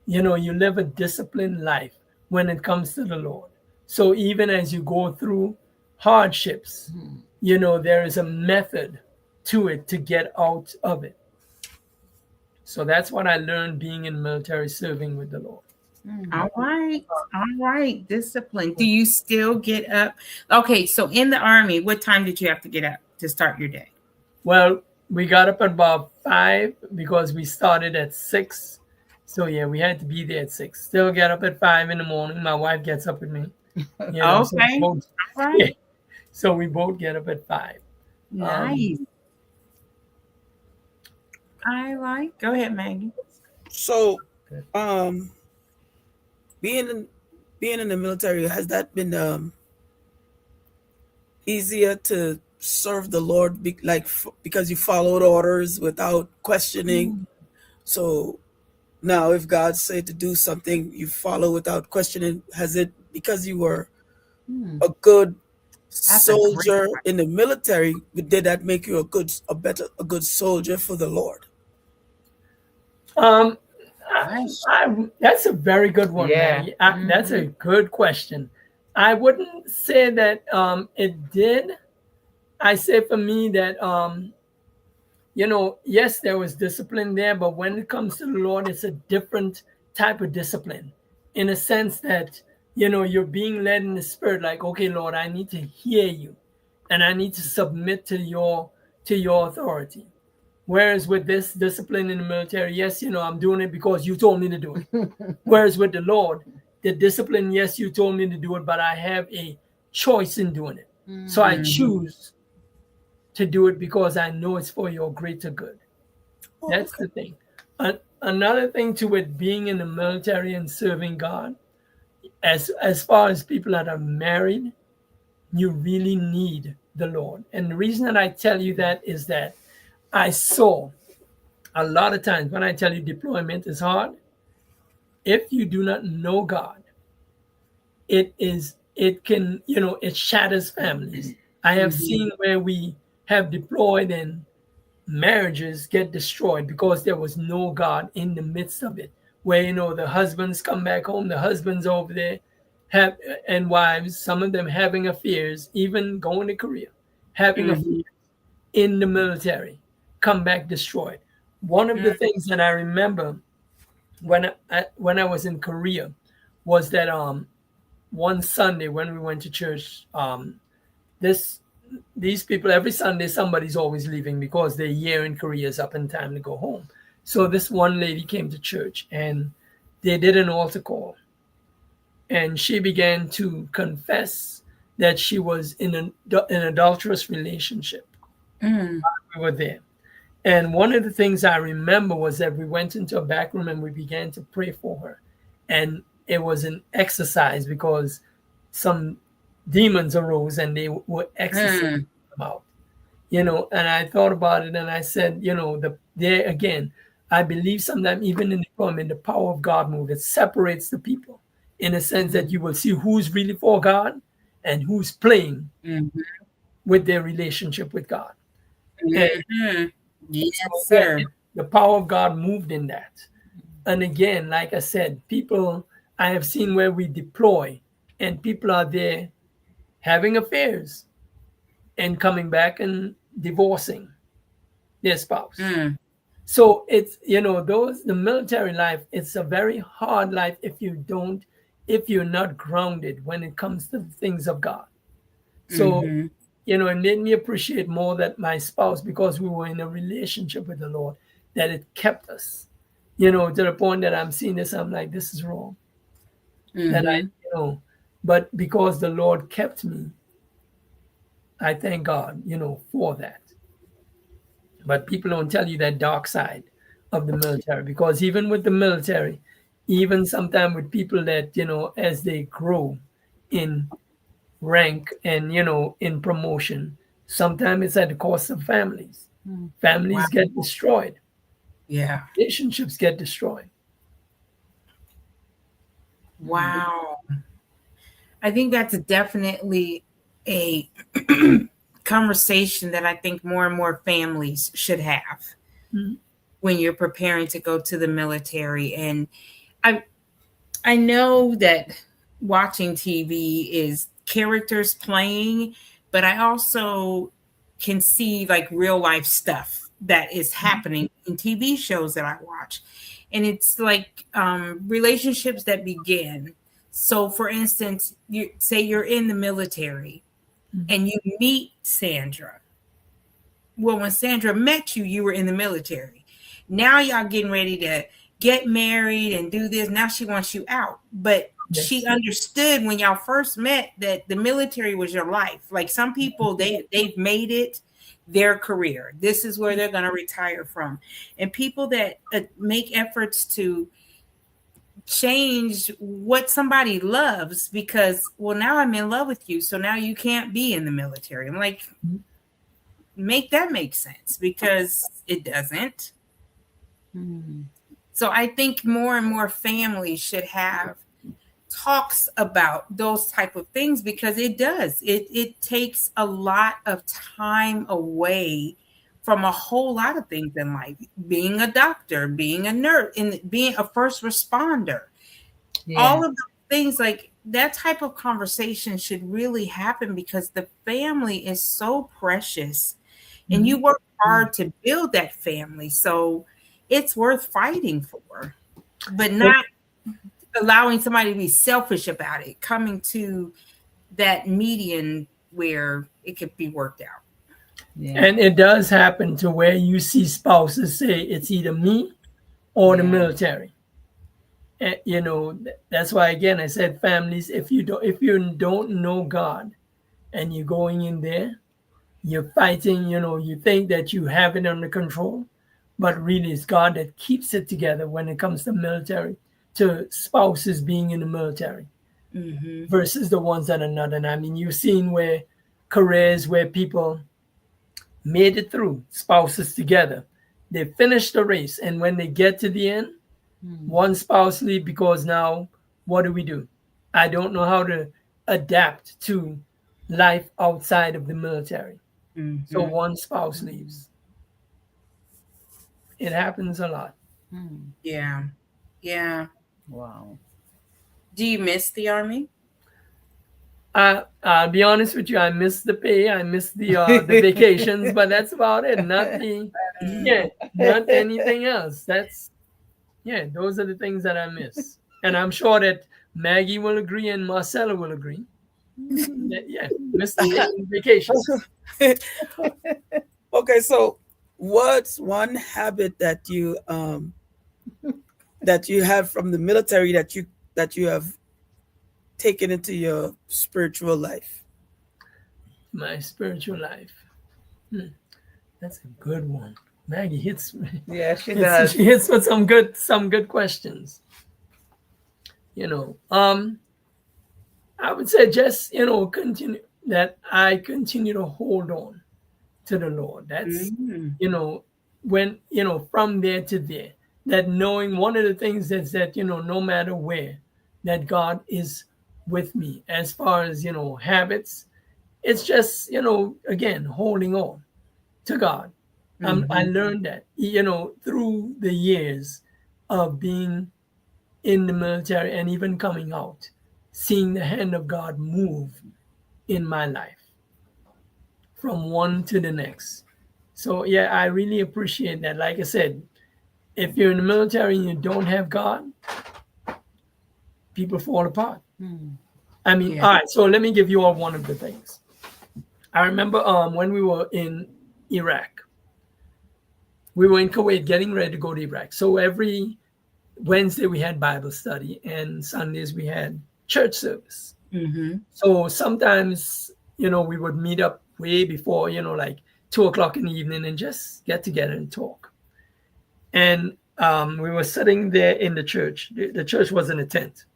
You live a disciplined life when it comes to the Lord. So even as you go through hardships, there is a method to it to get out of it. So that's what I learned being in the military, serving with the Lord. All right. Discipline. Do you still get up? Okay, so in the Army, what time did you have to get up to start your day? Well, we got up at about 5 because we started at 6. So yeah, we had to be there at 6. Still get up at 5 in the morning. My wife gets up with me. Okay. All right. Yeah. So we both get up at 5. Nice. Go ahead, Maggie. So, being in the military, has that been easier to serve the Lord, because you followed orders without questioning? So now, if God said to do something, you follow without questioning. Has it, because you were a good soldier in the military, did that make you a good soldier for the Lord? That's a very good one. Yeah. That's a good question. I wouldn't say that it did. I say for me that yes, there was discipline there, but when it comes to the Lord, it's a different type of discipline, in a sense that you're being led in the Spirit. Like, okay, Lord, I need to hear you, and I need to submit to your authority. Whereas with this discipline in the military, yes, I'm doing it because you told me to do it. Whereas with the Lord, the discipline, yes, you told me to do it, but I have a choice in doing it. So I choose to do it because I know it's for your greater good. That's the thing. Another thing to it, being in the military and serving God, as far as people that are married, you really need the Lord. And the reason that I tell you that is that I saw a lot of times when I tell you deployment is hard, if you do not know God, it can, it shatters families. I have seen where we have deployed and marriages get destroyed because there was no God in the midst of it. Where, the husbands come back home, the husbands over there and wives, some of them having affairs, even going to Korea, having affairs in the military, come back destroyed. One of the things that I remember when I was in Korea was that one Sunday when we went to church, these people, every Sunday somebody's always leaving because their year in Korea is up and time to go home. So this one lady came to church and they did an altar call, and she began to confess that she was in an adulterous relationship. We were there. And one of the things I remember was that we went into a back room and we began to pray for her. And it was an exercise because some demons arose and they were exorcising them out. And I thought about it and I said, there again, I believe sometimes even in the power of God move, it separates the people in a sense that you will see who's really for God and who's playing with their relationship with God. Yes, so, sir. The power of God moved in that. And again, like I said, people I have seen where we deploy and people are there having affairs and coming back and divorcing their spouse. So it's, the military life, it's a very hard life if you're not grounded when it comes to the things of God. So, it made me appreciate more that my spouse, because we were in a relationship with the Lord, that it kept us, to the point that I'm seeing this, I'm like, this is wrong. That but because the Lord kept me, I thank God, for that. But people don't tell you that dark side of the military, because even with the military, even sometimes with people that, as they grow in rank and, in promotion, sometimes it's at the cost of families. Families get destroyed. Yeah. Relationships get destroyed. Wow. I think that's definitely a conversation that I think more and more families should have when you're preparing to go to the military. And I know that watching TV is characters playing, but I also can see like real life stuff that is happening in TV shows that I watch. And it's like relationships that begin. So for instance, you say you're in the military and you meet Sandra. Well, when Sandra met you, you were in the military. Now y'all getting ready to get married and do this. Now she wants you out. But she understood when y'all first met that the military was your life. Like some people, they've made it their career. This is where they're going to retire from. And people that make efforts to change what somebody loves because, well, now I'm in love with you, so now you can't be in the military. I'm like, make that make sense, because it doesn't. So I think more and more families should have talks about those type of things, because it does. It takes a lot of time away from a whole lot of things in life. Being a doctor, being a nurse, and being a first responder. All of the things, like that type of conversation should really happen, because the family is so precious and you work hard to build that family. So it's worth fighting for, but not allowing somebody to be selfish about it, coming to that median where it could be worked out. And it does happen to where you see spouses say it's either me or the military. And, that's why, again, I said families, if you don't know God and you're going in there, you're fighting, you think that you have it under control, but really it's God that keeps it together when it comes to military, to spouses being in the military versus the ones that are not. And I mean, you've seen where careers where people made it through, spouses together, they finished the race, and when they get to the end, one spouse leaves because now what do? I don't know how to adapt to life outside of the military. So one spouse leaves. It happens a lot. Yeah. Wow. Do you miss the Army? I'll be honest with you. I miss the pay. I miss the vacations, but that's about it. Not anything else. Those are the things that I miss. And I'm sure that Maggie will agree and Marcella will agree. Miss the vacations. Okay, so what's one habit that you have from the military that you have taken into your spiritual life? My spiritual life. That's a good one. Maggie hits. Yeah, she does. She hits with some good questions. I would say just continue that. I continue to hold on to the Lord. That's when from there to there. That knowing one of the things is that no matter where, that God is with me. As far as habits, it's just again holding on to God. I learned that through the years of being in the military and even coming out, seeing the hand of God move in my life from one to the next. So yeah, I really appreciate that. Like I said, if you're in the military and you don't have God, people fall apart. I mean, all right, so let me give you all one of the things. I remember when we were in Iraq, we were in Kuwait getting ready to go to Iraq. So every Wednesday we had Bible study and Sundays we had church service. So sometimes, we would meet up way before, like 2:00 in the evening and just get together and talk. And we were sitting there in the church. The church was in a tent.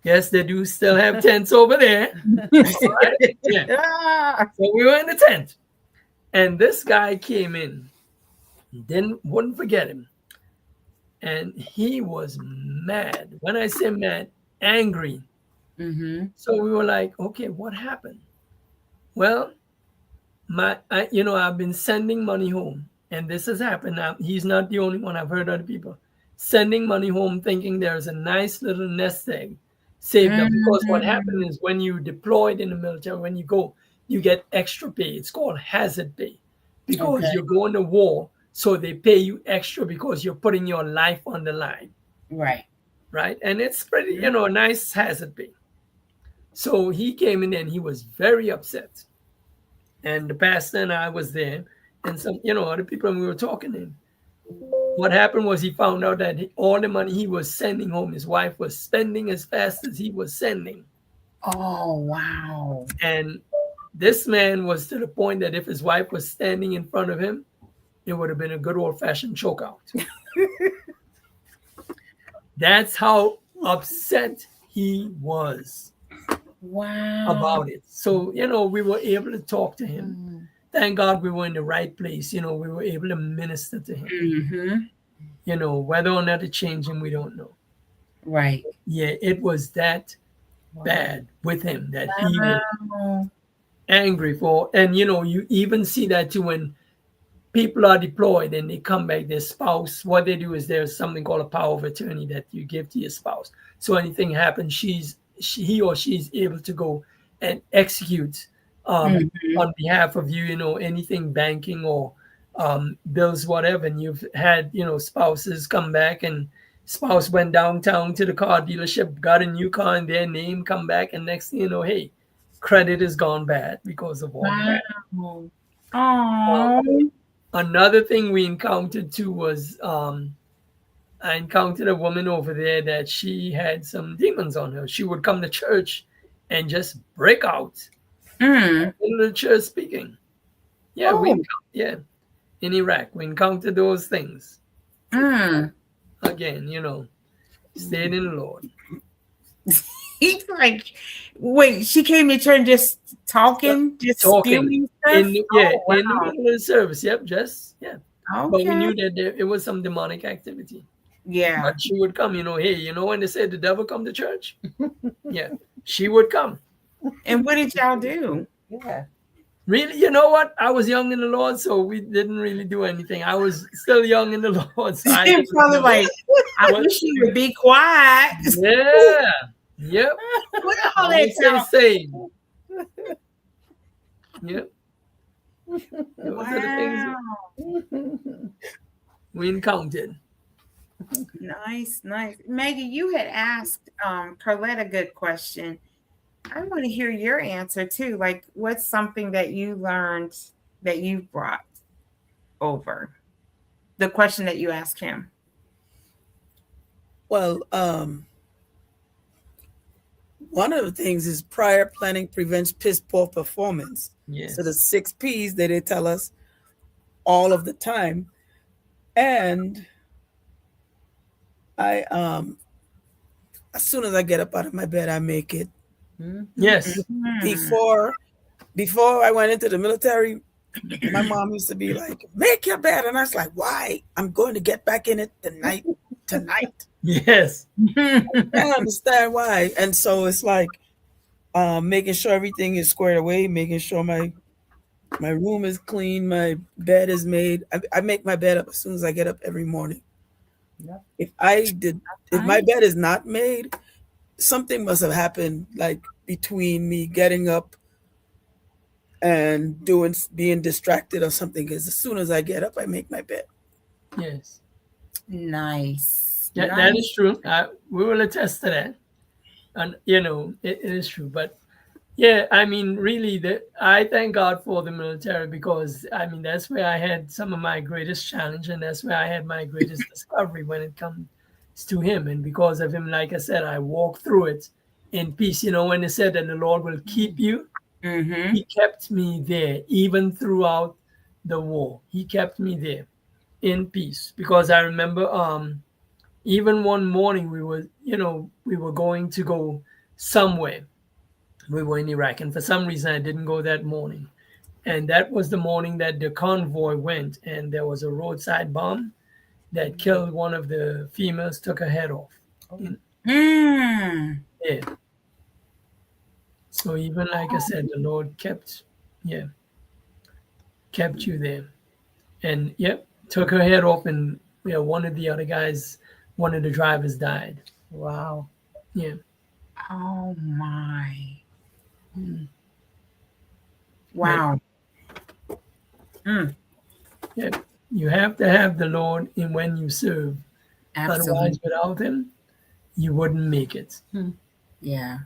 Yes, they do still have tents over there. Right? Yeah. So we were in the tent. And this guy came in. Wouldn't forget him. And he was mad. When I say mad, angry. So we were like, okay, what happened? Well, I've been sending money home. And this has happened. Now, he's not the only one. I've heard other people sending money home thinking there's a nice little nest egg saved up. Because what happened is when you deployed in the military, when you go, you get extra pay. It's called hazard pay. Because you're going to war. So they pay you extra because you're putting your life on the line. Right. Right. And it's pretty, a nice hazard pay. So he came in and he was very upset. And the pastor and I was there and some, other people, and we were talking to him. What happened was he found out that all the money he was sending home, his wife was spending as fast as he was sending. Oh, wow. And this man was to the point that if his wife was standing in front of him, it would have been a good old-fashioned chokeout. That's how upset he was about it. So, we were able to talk to him. Thank God we were in the right place. We were able to minister to him. Whether or not it changed him, we don't know. Right. Yeah, it was that bad with him that he was angry for. And, you even see that too when people are deployed and they come back, their spouse, what they do is there's something called a power of attorney that you give to your spouse. So anything happens, he or she's able to go and execute on behalf of you, anything banking or bills, whatever. And you've had, spouses come back and spouse went downtown to the car dealership, got a new car in their name, come back. And next thing you know, hey, credit has gone bad because of all that. Another thing we encountered too was I encountered a woman over there that she had some demons on her. She would come to church and just break out in the church speaking. Yeah, in Iraq, we encountered those things. Again, stayed in the Lord. He's like, wait, she came to church just talking. Spewing stuff? In the middle of the service. Yep, Okay. But we knew that it was some demonic activity. Yeah. But she would come, hey, when they said the devil come to church? Yeah, she would come. And what did y'all do? Yeah. Really, you know what? I was young in the Lord, so we didn't really do anything. I was still young in the Lord. So I probably like, I wish you would be quiet. Yeah. Yep. What all that same. Yep. Those are the things we encountered. Nice. Maggie, you had asked Carlette a good question. I want to hear your answer too. Like, what's something that you learned that you brought over? The question that you asked him. Well, one of the things is prior planning prevents piss poor performance. Yes. So the 6 P's that they tell us all of the time, And I as soon as I get up out of my bed, I make it. Yes. Before I went into the military, my mom used to be like, make your bed. And I was like, why? I'm going to get back in it tonight. Yes. I understand why. And so it's like making sure everything is squared away, making sure my room is clean, my bed is made. I make my bed up as soon as I get up every morning. Yeah. If my bed is not made, something must have happened, like between me getting up and being distracted or something. Because as soon as I get up, I make my bed. Yes. Nice. Yeah, that is true. We will attest to that. And it is true. But yeah, I mean, really, I thank God for the military, because I mean that's where I had some of my greatest challenge, and that's where I had my greatest discovery when it comes to Him. And because of Him, like I said, I walked through it in peace. When they said that the Lord will keep you, He kept me there even throughout the war. He kept me there in peace, because I remember even one morning we were going to go somewhere. We were in Iraq, and for some reason I didn't go that morning. And that was the morning that the convoy went, and there was a roadside bomb that killed one of the females, took her head off. Yeah. So even like I said, the Lord kept you there. And took her head off, and one of the other guys, one of the drivers died. Wow. Yeah. Oh my. Wow. Yeah. You have to have the Lord in when you serve. Absolutely. Otherwise, without Him, you wouldn't make it. Yeah.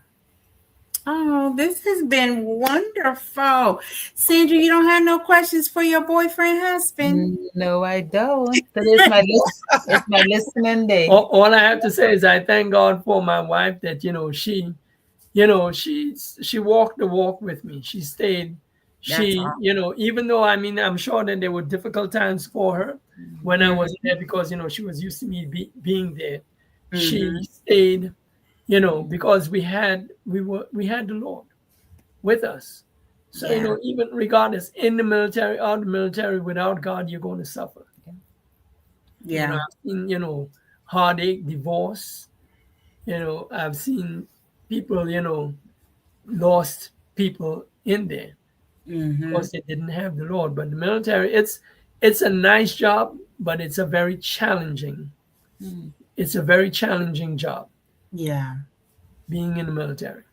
Oh, this has been wonderful. Sandra, you don't have no questions for your boyfriend, husband? No, I don't. Today's it's my listening day. All I have to say is I thank God for my wife, that she walked the walk with me. She stayed. She, awesome. Even though I'm sure that there were difficult times for her when I wasn't there, because she was used to me being there. She stayed, because we had the Lord with us. So even regardless, in the military, out of the military, without God, you're going to suffer. Yeah. I've seen heartache, divorce. I've seen people lost people in there because they didn't have the Lord. But the military, it's a nice job, but it's a very challenging. It's a very challenging job. Yeah. Being in the military.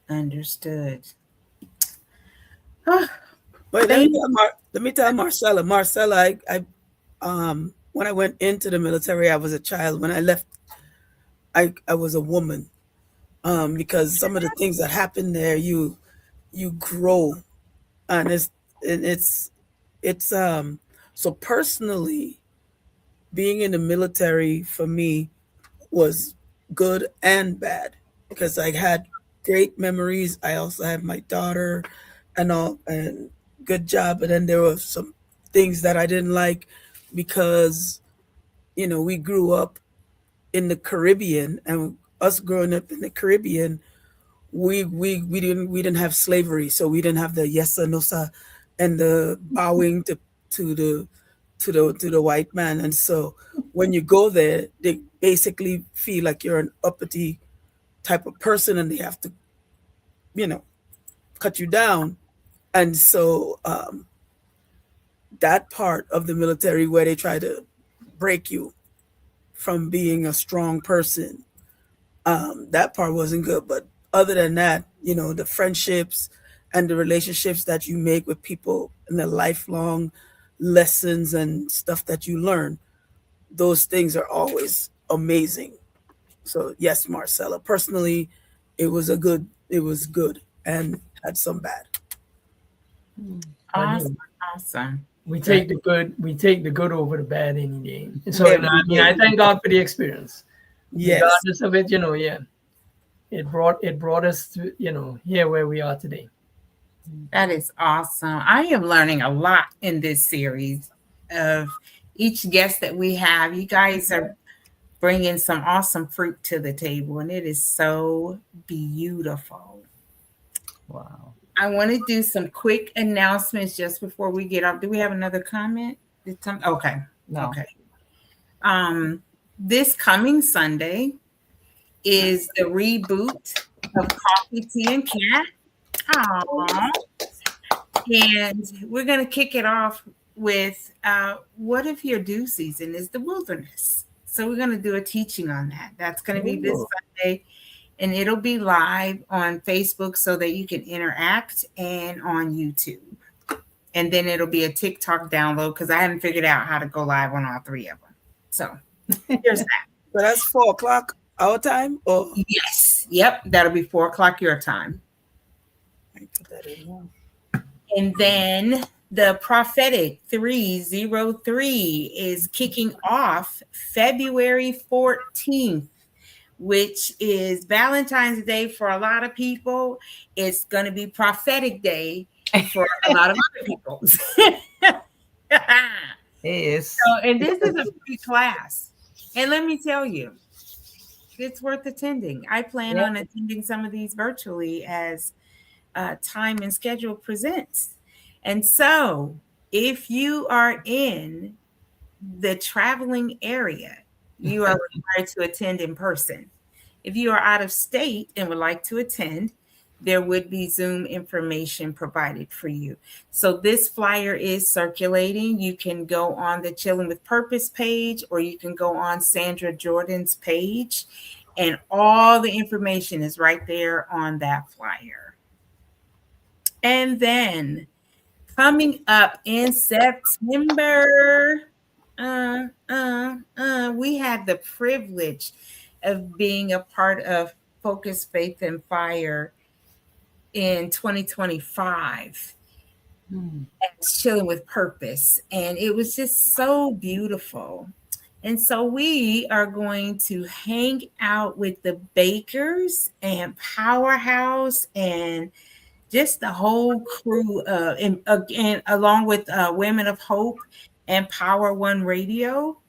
Understood. Wait, let me tell Marcella. Marcella, I when I went into the military, I was a child. When I left, I was a woman. Because some of the things that happen there, you grow, and it's so personally, being in the military for me was good and bad, because I had great memories. I also had my daughter and all, and good job. But then there were some things that I didn't like, because we grew up in the Caribbean, and us growing up in the Caribbean, we didn't have slavery, so we didn't have the yes sir, no sir, and the bowing to the white man. And so when you go there, they basically feel like you're an uppity type of person, and they have to cut you down. And so that part of the military where they try to break you from being a strong person, that part wasn't good. But other than that, the friendships and the relationships that you make with people, and the lifelong lessons and stuff that you learn, those things are always amazing. So yes, Marcella, personally, it was good and had some bad. Awesome. We take the good over the bad any day. So I thank God for the experience. Yes. Regardless of it, it brought us to here where we are today. That is awesome. I am learning a lot in this series of each guest that we have. You guys are bringing some awesome fruit to the table, and it is so beautiful. Wow. I want to do some quick announcements just before we get off. Do we have another comment? Okay. No. Okay. This coming Sunday is the reboot of Coffee, Tea, and Cat. Aww. And we're going to kick it off with what if your due season is the wilderness? So we're going to do a teaching on that. That's going to be this Sunday, and it'll be live on Facebook so that you can interact, and on YouTube. And then it'll be a TikTok download because I haven't figured out how to go live on all three of them. So here's that. So that's 4:00 our time? Or yes. Yep. That'll be 4:00 your time. I put that in now. And then the Prophetic 303 is kicking off February 14th, which is Valentine's Day for a lot of people. It's going to be Prophetic Day for a lot of other people. Yes. So, and this is a free class. And let me tell you, it's worth attending. I plan on attending some of these virtually as time and schedule presents. And so if you are in the traveling area, you are required to attend in person. If you are out of state and would like to attend, there would be Zoom information provided for you. So this flyer is circulating. You can go on the Chilling with Purpose page, or you can go on Sandra Jordan's page, and all the information is right there on that flyer. And then coming up in September, we had the privilege of being a part of Focus, Faith, and Fire in 2025. It's Chilling with Purpose. And it was just so beautiful. And so we are going to hang out with the Bakers and Powerhouse and just the whole crew, and along with Women of Hope and Power One Radio.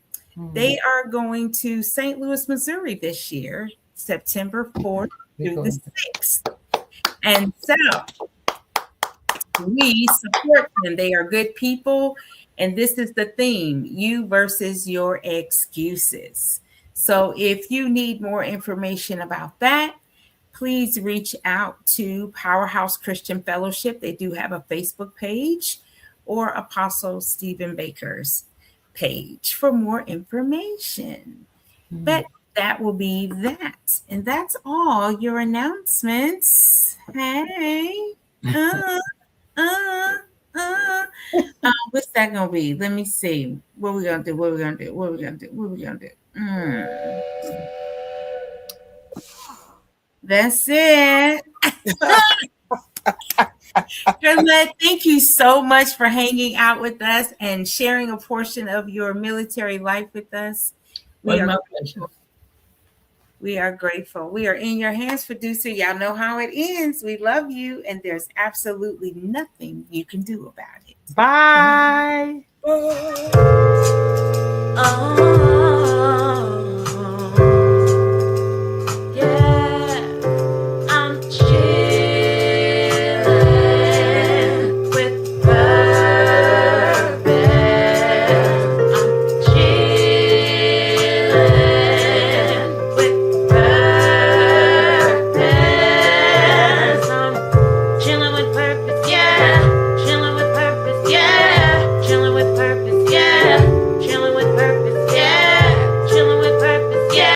They are going to St. Louis, Missouri this year, September 4th through the 6th. And so we support them. They are good people. And this is the theme, you versus your excuses. So if you need more information about that, please reach out to Powerhouse Christian Fellowship. They do have a Facebook page, or Apostle Stephen Baker's page for more information. But that will be that. And that's all your announcements. Hey. What's that gonna be? Let me see. What we gonna do? That's it. Charlotte, thank you so much for hanging out with us and sharing a portion of your military life with us. My pleasure. We are grateful. We are in your hands, producer. Y'all know how it ends. We love you, and there's absolutely nothing you can do about it. Bye. Oh.